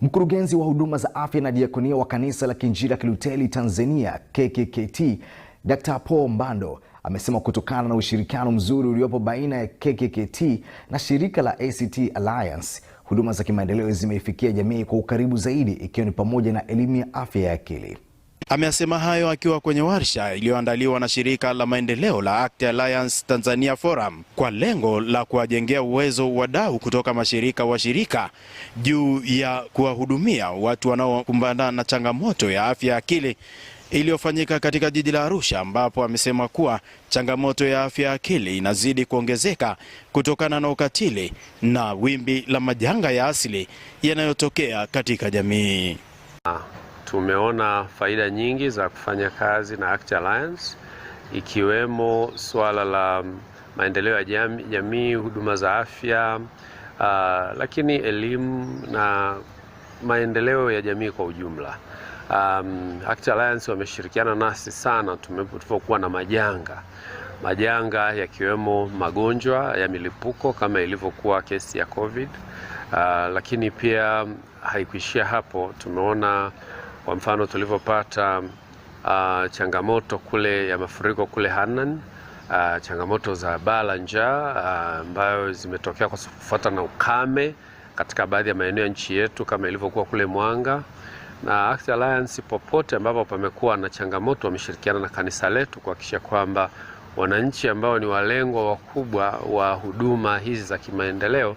Mkurugenzi wa huduma za afya na diakonia wa kanisa la Kiinjili la Kilutheri Tanzania KKKT, Dr. Paul Mbando amesema kutokana na ushirikiano mzuri uliopo baina ya KKKT na shirika la ACT Alliance, huduma za kimaendeleo zimeifikia jamii kwa ukaribu zaidi, ikiwa ni pamoja na elimu ya afya ya akili. Amesema hayo akiwa kwenye warsha iliyoandaliwa na shirika la maendeleo la ACT Alliance Tanzania Forum kwa lengo la kuwajengea uwezo wadau kutoka mashirika washirika juu ya kuwahudumia watu wanaokumbana na changamoto ya afya ya akili, iliyofanyika katika jiji la Arusha, ambapo amesema kuwa changamoto ya afya ya akili inazidi kuongezeka kutokana na ukatili na wimbi la majanga ya asili yanayotokea katika jamii. Tumeona faida nyingi za kufanya kazi na ACT Alliance, ikiwemo swala la maendeleo ya jamii, huduma za afya, lakini elimu na maendeleo ya jamii kwa ujumla. ACT Alliance wameshirikiana nasi sana tulipokuwa na majanga yakiwemo magonjwa ya milipuko kama ilivyokuwa kesi ya COVID, lakini pia haikuishia hapo. Tumeona kwa mfano tulivyopata changamoto kule ya mafuriko kule Hanang, changamoto za baa la njaa ambayo zimetokea kwa kufuatana na ukame katika baadhi ya maeneo ya nchi yetu kama ilivyokuwa kule Mwanga. Na ACT Alliance popote ambapo pamekuwa na changamoto wameshirikiana na kanisa letu kuhakikisha kwamba wananchi ambao ni walengwa wakubwa wa huduma hizi za kimaendeleo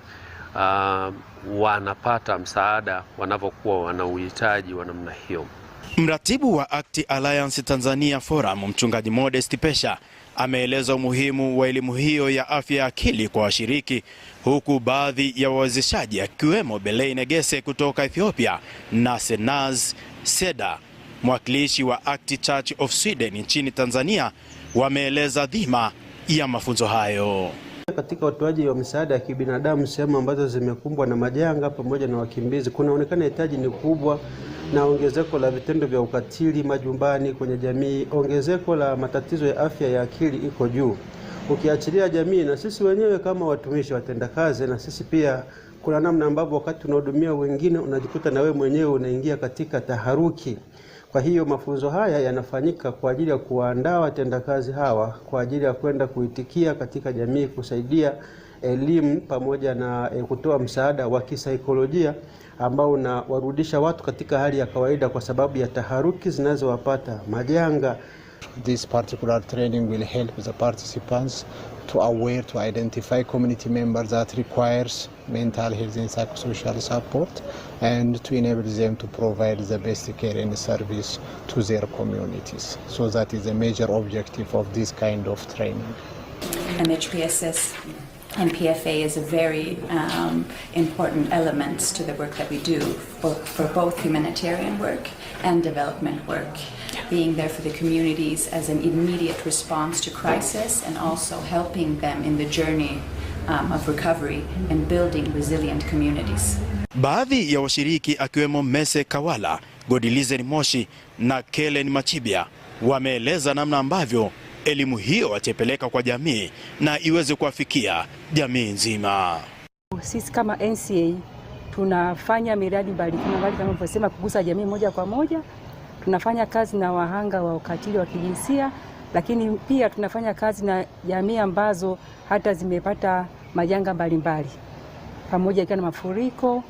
wanapata msaada wanapokuwa wana uhitaji wa namna hiyo. Mratibu wa ACT Alliance Tanzania Forum, Mchungaji Modest Pesha, ameeleza umuhimu wa elimu hiyo ya afya ya akili kwa washiriki, huku baadhi ya wawezeshaji akiwemo Belay Negese kutoka Ethiopia na Senaz Seda, mwakilishi wa ACT Church of Sweden nchini Tanzania, wameeleza dhima ya mafunzo hayo. Katika utoaji wa misaada ya kibinadamu sehemu ambazo zimekumbwa na majanga pamoja na wakimbizi, kunaonekana hitaji ni kubwa, na ongezeko la vitendo vya ukatili majumbani kwenye jamii, ongezeko la matatizo ya afya ya akili iko juu. Ukiachilia jamii na sisi wenyewe kama watumishi watendakazi, na sisi pia kuna namna ambapo wakati tunahudumia wengine unajikuta na wewe mwenyewe unaingia katika taharuki. Kwa hiyo mafunzo haya yanafanyika kwa ajili ya kuandaa watendakazi hawa kwa ajili ya kwenda kuitikia katika jamii, kusaidia elimu pamoja na kutoa msaada wa kisaikolojia ambao unawarudisha watu katika hali ya kawaida kwa sababu ya taharuki zinazowapata majanga. This particular training will help the participants to identify community members that requires mental health and psychosocial support, and to enable them to provide the best care and service to their communities. So that is a major objective of this kind of training. MHPSS and PFA is a very important element to the work that we do for both humanitarian work and development work, being there for the communities as an immediate response to crisis, and also helping them in the journey of recovery and building resilient communities. Baadhi ya washiriki akiwemo Mese Kawala, Godilize Moshi na Kellen Machibia wameeleza namna ambavyo elimu hiyo watapeleka kwa jamii na iweze kuwafikia jamii nzima. Sisi kama NCA tunafanya miradi mbalimbali kama nilivyosema, kugusa jamii moja kwa moja. Tunafanya kazi na wahanga wa ukatili wa kijinsia, lakini pia tunafanya kazi na jamii ambazo hata zimepata majanga mbalimbali, pamoja ikiwa na mafuriko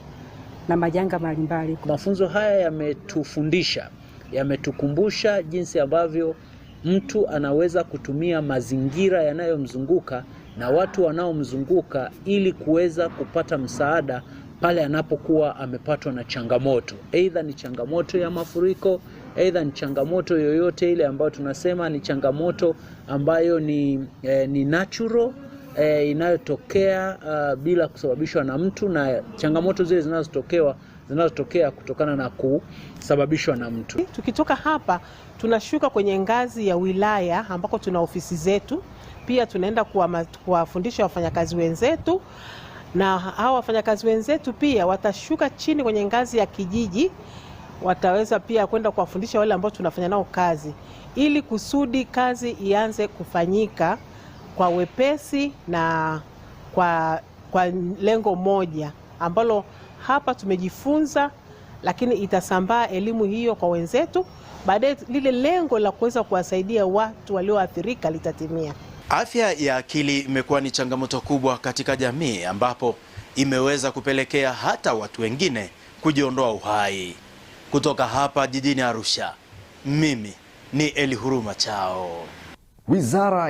na majanga mbalimbali. Mafunzo haya yametufundisha, yametukumbusha jinsi ambavyo mtu anaweza kutumia mazingira yanayomzunguka na watu wanaomzunguka ili kuweza kupata msaada pale anapokuwa amepatwa na changamoto. Aidha ni changamoto ya mafuriko, aidha ni changamoto yoyote ile ambayo tunasema ni changamoto ambayo ni natural, inayotokea bila kusababishwa na mtu, na changamoto zile zinazotokea kutokana na kusababishwa na mtu. Tukitoka hapa tunashuka kwenye ngazi ya wilaya ambako tuna ofisi zetu. Pia tunaenda kuwafundisha wafanyakazi wenzetu, na hao wafanyakazi wenzetu pia watashuka chini kwenye ngazi ya kijiji, wataweza pia kwenda kuwafundisha wale ambao tunafanya nao kazi, ili kusudi kazi ianze kufanyika kwa wepesi na kwa lengo moja ambalo hapa tumejifunza lakini itasambaa elimu hiyo kwa wenzetu. Baadaye lile lengo la kuweza kuwasaidia watu walioathirika litatimia. Afya ya akili imekuwa ni changamoto kubwa katika jamii, ambapo imeweza kupelekea hata watu wengine kujiondoa uhai. Kutoka hapa jijini Arusha, mimi ni Elihuruma Chao. Wizara ya